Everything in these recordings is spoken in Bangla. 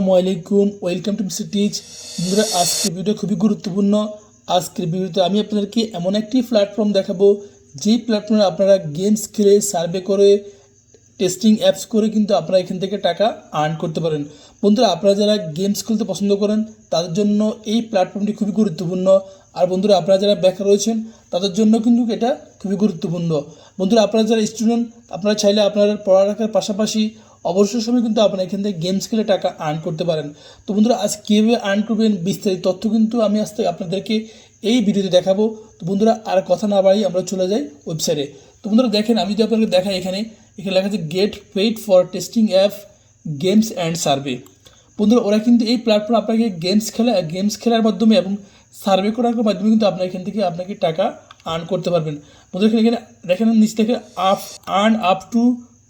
আসসালামাইকুম ওয়েলকাম টু মিস্টার টিচ। বন্ধুরা, আজকের ভিডিও খুবই গুরুত্বপূর্ণ। আজকের ভিডিওতে আমি আপনাদেরকে এমন একটি প্ল্যাটফর্ম দেখাবো যেই প্ল্যাটফর্মে আপনারা গেমস খেলে সার্ভে করে টেস্টিং অ্যাপস করে কিন্তু আপনারা এখান থেকে টাকা আর্ন করতে পারেন। বন্ধুরা, আপনারা যারা গেমস খেলতে পছন্দ করেন তাদের জন্য এই প্ল্যাটফর্মটি খুবই গুরুত্বপূর্ণ। আর বন্ধুরা, আপনারা যারা বেকার রয়েছেন তাদের জন্য কিন্তু এটা খুবই গুরুত্বপূর্ণ। বন্ধুরা, আপনারা যারা স্টুডেন্ট, আপনারা চাইলে আপনার পড়ালেখার পাশাপাশি অবসর সময় কিন্তু আপনারা এখান থেকে গেমস খেলে টাকা আর্ন করতে পারেন। তো বন্ধুরা, আজ কীভাবে আর্ন করবেন বিস্তারিত তথ্য কিন্তু আমি আজ থেকে আপনাদেরকে এই ভিডিওতে দেখাবো। তো বন্ধুরা, আর কথা না বাড়িয়ে আমরা চলে যাই ওয়েবসাইটে। তো বন্ধুরা দেখেন, আমি যদি আপনাকে দেখাই, এখানে লেখা আছে gate paid for testing app games and survey. বন্ধুরা, ওরা কিন্তু এই প্ল্যাটফর্ম আপনাকে গেমস খেলার মাধ্যমে এবং সার্ভে করার মাধ্যমে কিন্তু আপনার এখান থেকে আপনাকে টাকা আর্ন করতে পারবেন। বন্ধুরা, এখানে দেখেন নিচে থেকে আর্ন আপ টু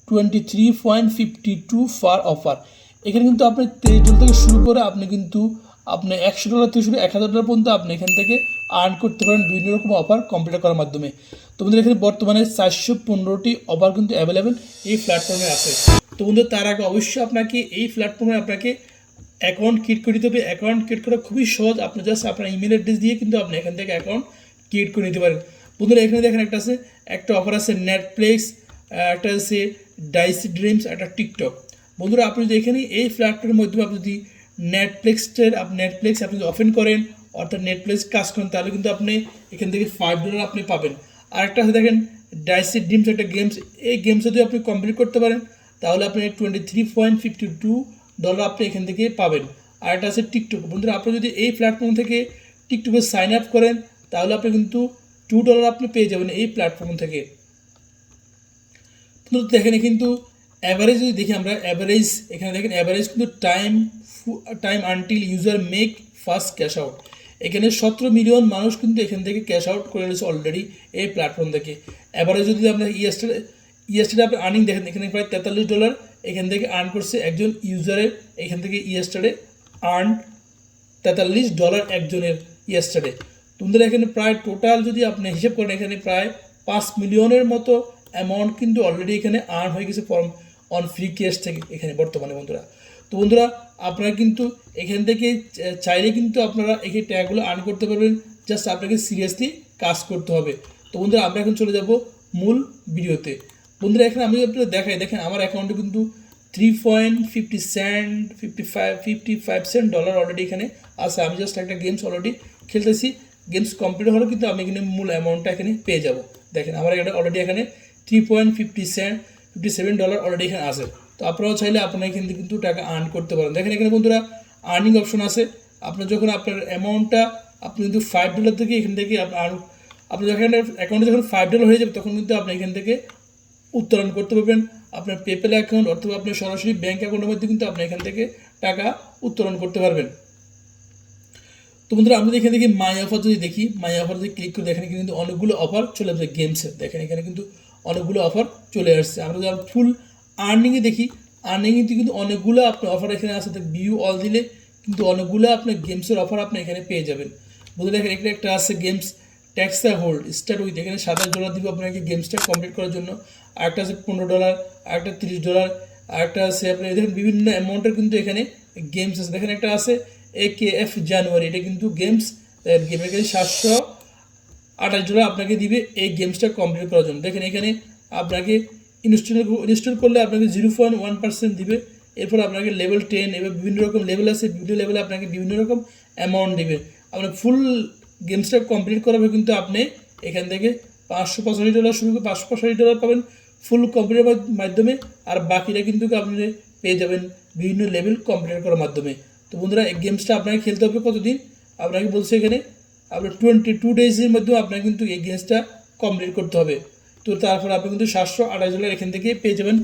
23.52 ফার অফার। এখানে কিন্তু আপনি $30 থেকে শুরু করে আপনি $100 থেকে শুরু $1000 পর্যন্ত আপনি এখান থেকে আর্ন করতে পারেন বিভিন্ন রকম অফার কমপ্লিট করার মাধ্যমে। তো বন্ধুরা, এখানে বর্তমানে 415টি অফার কিন্তু অ্যাভেলেবেল এই প্ল্যাটফর্মে আছে। তো বন্ধুরা, তার আগে অবশ্যই আপনাকে এই প্ল্যাটফর্মে আপনাকে অ্যাকাউন্ট ক্রিয়েট করে দিতে হবে। অ্যাকাউন্ট ক্রিয়েট করা খুবই সহজ। আপনি জাস্ট আপনার ইমেল অ্যাড্রেস দিয়ে কিন্তু আপনি এখান থেকে অ্যাকাউন্ট ক্রিয়েট করে নিতে পারেন। বন্ধুরা, এখানে দেখেন একটা অফার আছে নেটফ্লিক্স, একটা আছে ডাইসি ড্রিমস, একটা টিকটক। বন্ধুরা, আপনি যদি এখানে এই প্ল্যাটফর্মের মাধ্যমে আপনি যদি নেটফ্লিক্স আপনি যদি ওপেন করেন, অর্থাৎ নেটফ্লিক্স কাজ করেন, তাহলে কিন্তু আপনি এখান থেকে $5 আপনি পাবেন। আর একটা আছে দেখেন ডাইসি ড্রিমস, একটা গেমস। এই গেমস যদি আপনি কমপ্লিট করতে পারেন তাহলে আপনি $23.52 আপনি এখান থেকে পাবেন। আর একটা আছে টিকটক। বন্ধুরা, আপনি যদি এই প্ল্যাটফর্ম থেকে টিকটকে সাইন আপ করেন তাহলে আপনি কিন্তু $2 আপনি পেয়ে যাবেন এই প্ল্যাটফর্ম থেকে। দেখেন কিন্তু অ্যাভারেজ যদি দেখি আমরা, অ্যাভারেজ এখানে দেখেন অ্যাভারেজ কিন্তু time until user make first cash out. এখানে 17 মিলিয়ন মানুষ কিন্তু এখান থেকে ক্যাশ আউট করে রয়েছে অলরেডি এই প্ল্যাটফর্ম থেকে। অ্যাভারেজ যদি আপনার ইয়েস্টারডে আপনি আর্নিং দেখেন, এখানে প্রায় $43 এখান থেকে আর্ন করছে একজন ইউজারের। এখান থেকে ইয়েস্টারডে আর্ন $43 একজনের ইয়েস্টারডে। তোমাদের এখানে প্রায় টোটাল যদি আপনি হিসেব করেন, এখানে প্রায় 5 মিলিয়নের মতো অ্যামাউন্ট কিন্তু অলরেডি এখানে আর্ন হয়ে গেছে অন ফ্রি ক্যাশ থেকে এখানে বর্তমানে। বন্ধুরা, তো বন্ধুরা, আপনারা কিন্তু এখান থেকে চাইলে কিন্তু আপনারা এই ট্যাগগুলো আর্ন করতে পারবেন। জাস্ট আপনাকে সিরিয়াসলি কাজ করতে হবে। তো বন্ধুরা, আমরা এখন চলে যাব মূল ভিডিওতে। বন্ধুরা, এখানে আমি আপনাদের দেখাই, দেখেন আমার অ্যাকাউন্টে কিন্তু $3.55 অলরেডি এখানে আছে। আমি জাস্ট একটা গেমস অলরেডি খেলতেছি। গেমস কমপ্লিট হলে কিন্তু আমি এখানে মূল অ্যামাউন্টটা এখানে পেয়ে যাব। দেখেন আমার এটা অলরেডি এখানে $3.57 অলরেডি এখানে আছে। তো আপনারাও চাইলে আপনারা এখান থেকে কিন্তু টাকা আর্ন করতে পারেন। দেখেন এখানে বন্ধুরা আর্নিং অপশন আছে। আপনার যখন আপনার অ্যামাউন্টটা আপনি কিন্তু $5 থেকে এখান থেকে আপনি যখন অ্যাকাউন্টে যখন $5 হয়ে যাবে তখন কিন্তু আপনি এখান থেকে উত্তোলন করতে পারবেন আপনার পেপ্যাল অ্যাকাউন্ট অথবা আপনার সরাসরি ব্যাঙ্ক অ্যাকাউন্টের মধ্যে কিন্তু আপনি এখান থেকে টাকা উত্তোলন করতে পারবেন। তো বন্ধুরা, আমরা এখান থেকে মাই অফার যদি দেখি, মাই অফার যদি ক্লিক করে দেখেন কিন্তু অনেকগুলো অফার চলে আসবে গেমসের। দেখেন এখানে কিন্তু অনেকগুলো অফার চলে আসছে। আমরা যদি ফুল আর্নিংয়ে দেখি, আর্নিংয়ে কিন্তু অনেকগুলো আপনার অফার এখানে আছে। ভিউ অল দিলে কিন্তু অনেকগুলো আপনার গেমসের অফার আপনি এখানে পেয়ে যাবেন। বন্ধুরা, দেখেন এখানে একটা আছে games tax the hold start with, এখানে $27 দিব আপনাকে গেমসটা কমপ্লিট করার জন্য। আরেকটা আছে $15, আরেকটা $30, আরেকটা আছে আপনার দেখেন বিভিন্ন অ্যামাউন্টের কিন্তু এখানে গেমস আছে। দেখেন একটা আছে AKF জানুয়ারি, এটা কিন্তু গেমস গেমের কাছে $728 আপনাকে দিবে এই গেমসটা কমপ্লিট করার জন্য। দেখেন এখানে আপনাকে ইনস্টল করলে আপনাকে 0.1% দিবে। এরপর আপনাকে লেভেল 10 এবার বিভিন্ন রকম লেভেল আছে, বিভিন্ন লেভেলে আপনাকে বিভিন্ন রকম অ্যামাউন্ট দিবে। আপনার ফুল গেমসটা কমপ্লিট করাবে কিন্তু আপনি এখান থেকে $585 শুরু করে $585 পাবেন ফুল কমপ্লিটের মাধ্যমে। আর বাকিটা কিন্তু আপনি পেয়ে যাবেন বিভিন্ন লেভেল কমপ্লিট করার মাধ্যমে। তো বন্ধুরা, এই গেমসটা আপনাকে খেলতে হবে কতদিন, আপনাকে বলছে এখানে আপনার 22 ডেজের মধ্যে আপনাকে কিন্তু এই গেমসটা কমপ্লিট করতে হবে। তো তারপর আপনি কিন্তু $728 এখান থেকে পেয়ে যাবেন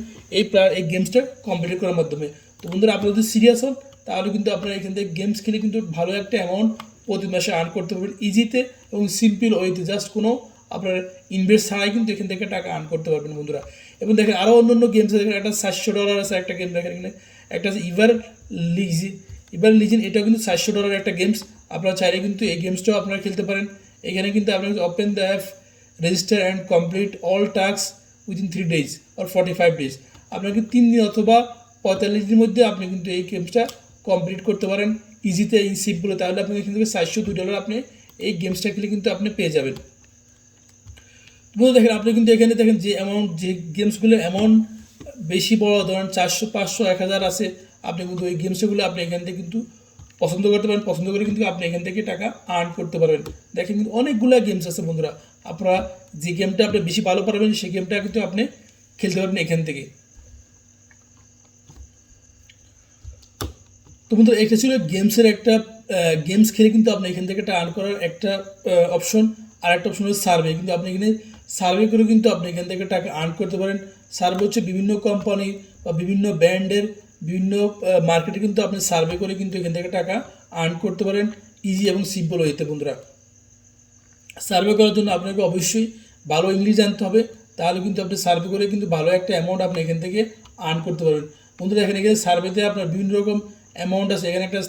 এই গেমসটা কমপ্লিট করার মাধ্যমে। তো বন্ধুরা, আপনারা যদি সিরিয়াস হন তাহলে কিন্তু আপনারা এখান থেকে গেমস খেলে কিন্তু ভালো একটা অ্যামাউন্ট প্রতি মাসে আর্ন করতে পারবেন ইজিতে এবং সিম্পল ওয়েতে, জাস্ট কোনো আপনার ইনভেস্ট ছাড়াই কিন্তু এখান থেকে টাকা আর্ন করতে পারবেন বন্ধুরা। এবং দেখেন আরও অন্য গেমস আছে, একটা $700 আছে একটা গেম। দেখেন এখানে একটা আছে ইভার লিজিন, এটা কিন্তু $700 একটা গেমস। আপনারা চাইলে কিন্তু এই গেমসটাও আপনারা খেলতে পারেন। এখানে কিন্তু আপনার open the app, register and complete all task within 3 days or 45 days। আপনাকে 3 দিন অথবা 45 দিনের মধ্যে আপনি কিন্তু এই গেমসটা কমপ্লিট করতে পারেন ইজিতে এই সিপগুলো, তাহলে আপনি এখান থেকে $402 আপনি এই গেমসটা খেলে কিন্তু আপনি পেয়ে যাবেন। বন্ধু দেখেন আপনি কিন্তু এখানে দেখেন যে অ্যামাউন্ট, যে গেমসগুলো অ্যামাউন্ট বেশি বড়, ধরেন 400, 500, 1000 আছে, আপনি কিন্তু ওই গেমসগুলো আপনি এখান থেকে কিন্তু পছন্দ করতে পারেন, পছন্দ করে কিন্তু আপনি এখান থেকে টাকা আর্ন করতে পারবেন। দেখেন কিন্তু অনেকগুলো গেমস আছে বন্ধুরা, আপনারা যে গেমটা আপনি বেশি ভালো পারবেন সেই গেমটা কিন্তু আপনি খেলতে পারবেন এখান থেকে। তো বন্ধুরা এটা ছিল গেমসের একটা, গেমস খেলে কিন্তু আপনি এখান থেকে একটা আর্ন করার একটা অপশন। আর একটা অপশন হচ্ছে সার্ভে, কিন্তু আপনি এখানে সার্ভে করে কিন্তু আপনি এখান থেকে টাকা আর্ন করতে পারেন। সার্ভে হচ্ছে বিভিন্ন কোম্পানি বা বিভিন্ন ব্র্যান্ডের বিভিন্ন মার্কেটে কিন্তু আপনি সার্ভে করে কিন্তু এখান থেকে টাকা আর্ন করতে পারেন ইজি এবং সিম্পল ওয়েতে। বন্ধুরা সার্ভে করার জন্য আপনাকে অবশ্যই ভালো ইংলিশ জানতে হবে, তাহলে কিন্তু আপনি সার্ভে করে কিন্তু ভালো একটা অ্যামাউন্ট আপনি এখান থেকে আর্ন করতে পারবেন। বন্ধুরা এখানে সার্ভেতে আপনার বিভিন্ন রকম অ্যামাউন্ট আছে, এখানে একটা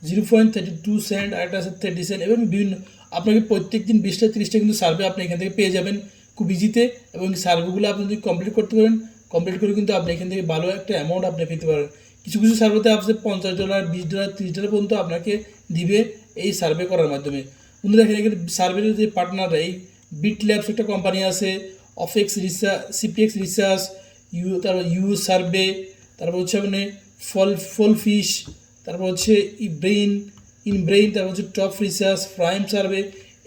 0.32 সেন্ট, আর একটা আছে 30 সেন্ট, এবং বিভিন্ন আপনাকে প্রত্যেক দিন 20টা 30টা কিন্তু সার্ভে আপনি এখান থেকে পেয়ে যাবেন খুব ইজিতে। এবং সার্ভেগুলো আপনি যদি কমপ্লিট করতে পারেন, কমপ্লিট করে কিন্তু আপনি এখান থেকে ভালো একটা অ্যামাউন্ট আপনি পেতে পারেন। কিছু কিছু সার্ভেতে আপনি $50, $20, $30 পর্যন্ত আপনাকে দিবে এই সার্ভে করার মাধ্যমে। বন্ধুরা এখানে সার্ভের যে পার্টনাররা, এই বিট ল্যাবস একটা কোম্পানি আছে, অফেক্স রিসার্চ, সিপিএক্স রিসার্চ, তারপর সার্ভে, তারপর হচ্ছে মানে ফিশ, তারপর হচ্ছে ইনব্রেইন, তারপর হচ্ছে টপ রিসার্চ, প্রাইম সার্ভে,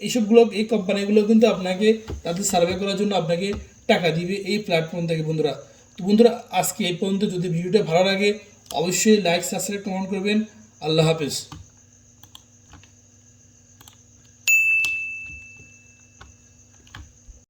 এইসবগুলো এই কোম্পানিগুলো কিন্তু আপনাকে তাদের সার্ভে করার জন্য আপনাকে টাকা দিবে এই প্ল্যাটফর্ম থেকে। বন্ধুরা তো বন্ধুরা আজকে এই পর্যন্ত। যদি ভিডিওটা ভালো লাগে অবশ্যই লাইক, সাবস্ক্রাইব, কমেন্ট করবেন। আল্লাহ হাফেজ।